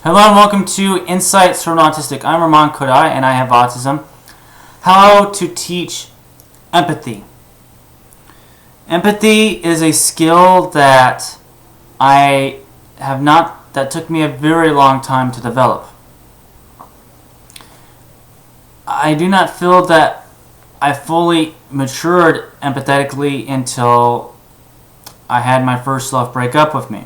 Hello and welcome to Insights from Autistic. I'm Arman Khodaei and I have autism. How to teach empathy. Empathy is a skill that that took me a very long time to develop. I do not feel that I fully matured empathetically until I had my first love break up with me.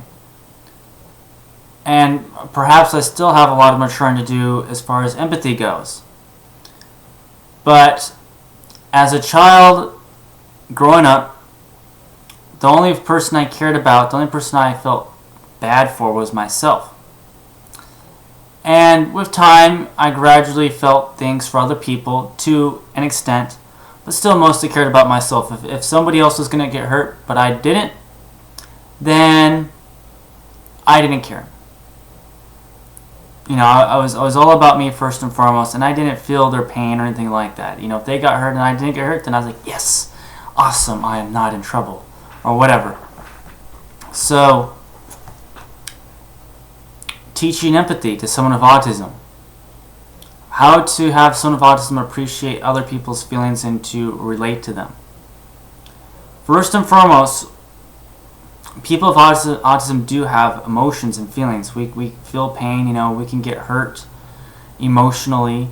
And perhaps I still have a lot of maturing to do as far as empathy goes. But as a child growing up, the only person I cared about, the only person I felt bad for was myself. And with time, I gradually felt things for other people to an extent, but still mostly cared about myself. If somebody else was going to get hurt, but I didn't, then I didn't care. You know, I was all about me first and foremost, and I didn't feel their pain or anything like that. You know, if they got hurt and I didn't get hurt, then I was like, yes, awesome, I am not in trouble, or whatever. So, teaching empathy to someone with autism. How to have someone with autism appreciate other people's feelings and to relate to them. First and foremost, people with autism do have emotions and feelings. We feel pain, you know, we can get hurt emotionally,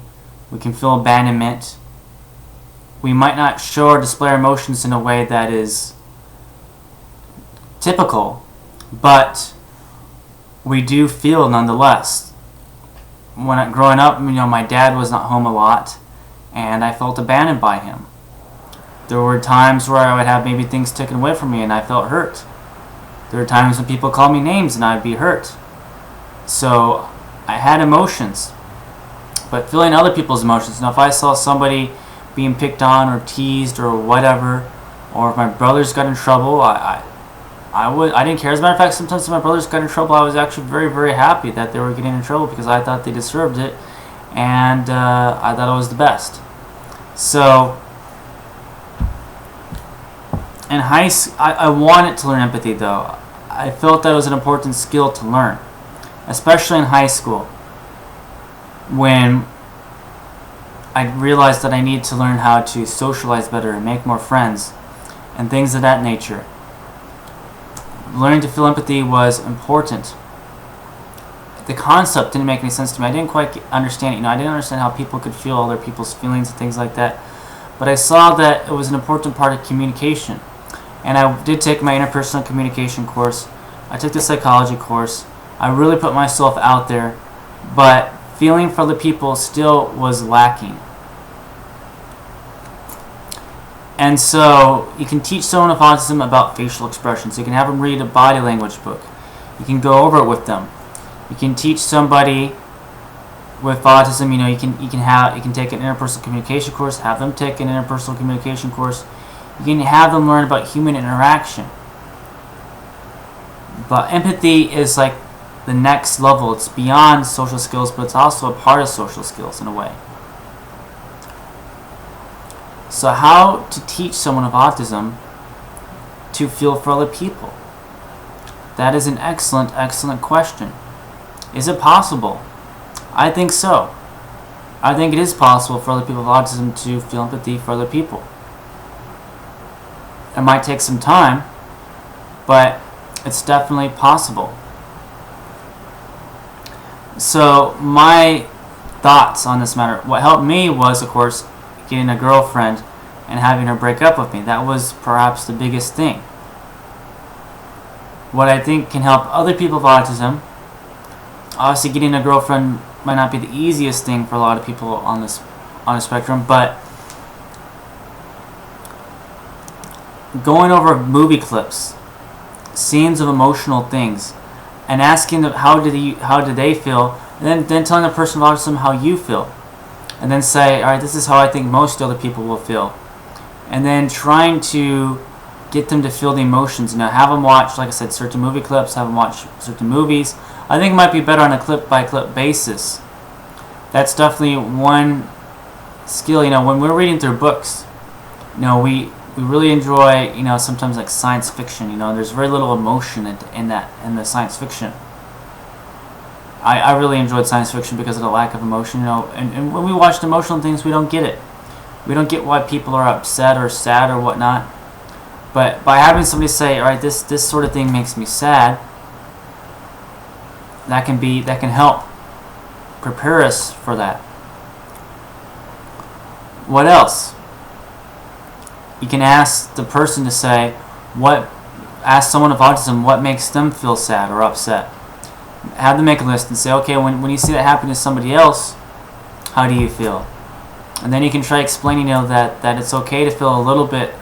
we can feel abandonment. We might not show or display our emotions in a way that is typical, but we do feel nonetheless. When growing up, you know, my dad was not home a lot, and I felt abandoned by him. There were times where I would have maybe things taken away from me and I felt hurt. There were times when people called me names and I'd be hurt. So I had emotions, but feeling other people's emotions. Now, if I saw somebody being picked on or teased or whatever, or if my brothers got in trouble, I didn't care. As a matter of fact, sometimes if my brothers got in trouble, I was actually very, very happy that they were getting in trouble because I thought they deserved it, and I thought it was the best. So in high school, I wanted to learn empathy though. I felt that it was an important skill to learn, especially in high school, when I realized that I needed to learn how to socialize better and make more friends and things of that nature. Learning to feel empathy was important. The concept didn't make any sense to me. I didn't quite understand it. You know, I didn't understand how people could feel other people's feelings and things like that. But I saw that it was an important part of communication. And I did take my interpersonal communication course. I took the psychology course. I really put myself out there, but feeling for other people still was lacking. And so you can teach someone with autism about facial expressions. You can have them read a body language book. You can go over it with them. You can teach somebody with autism, you know, you can take an interpersonal communication course, have them take an interpersonal communication course. You can have them learn about human interaction. But empathy is like the next level. It's beyond social skills, but it's also a part of social skills in a way. So how to teach someone with autism to feel for other people? That is an excellent, excellent question. Is it possible? I think so. I think it is possible for other people with autism to feel empathy for other people. It might take some time, but it's definitely possible. So my thoughts on this matter, what helped me was, of course, getting a girlfriend and having her break up with me. That was perhaps the biggest thing. What I think can help other people with autism, obviously getting a girlfriend might not be the easiest thing for a lot of people on the spectrum, but going over movie clips, scenes of emotional things, and asking them how did they feel, and then telling the person with autism how you feel, and then say, all right, this is how I think most other people will feel, and then trying to get them to feel the emotions. You know, have them watch, like I said, certain movie clips, have them watch certain movies. I think it might be better on a clip-by-clip basis. That's definitely one skill. You know, when we're reading through books, you know, we really enjoy, you know, sometimes like science fiction. You know, there's very little emotion in the science fiction. I really enjoyed science fiction because of the lack of emotion, you know. And when we watch emotional things, we don't get it. We don't get why people are upset or sad or whatnot. But by having somebody say, all right, this sort of thing makes me sad, that can help prepare us for that. What else? You can ask the person to say, ask someone with autism what makes them feel sad or upset. Have them make a list and say, okay, when you see that happen to somebody else, how do you feel? And then you can try explaining, you know, that it's okay to feel a little bit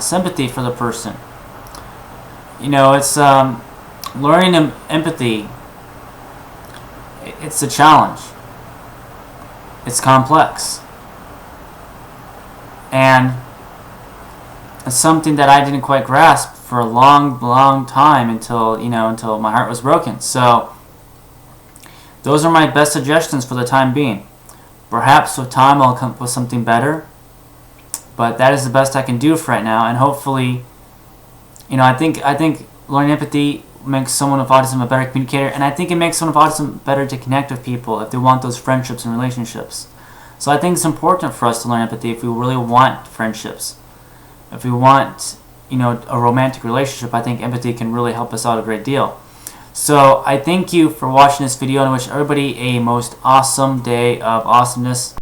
sympathy for the person. You know, it's learning empathy. It's a challenge. It's complex. And it's something that I didn't quite grasp for a long time until my heart was broken. So those are my best suggestions for the time being. Perhaps with time I'll come up with something better, but that is the best I can do for right now. And hopefully, you know, I think learning empathy makes someone with autism a better communicator, and I think it makes someone with autism better to connect with people if they want those friendships and relationships. So I think it's important for us to learn empathy if we really want friendships. If we want, you know, a romantic relationship, I think empathy can really help us out a great deal. So I thank you for watching this video, and I wish everybody a most awesome day of awesomeness.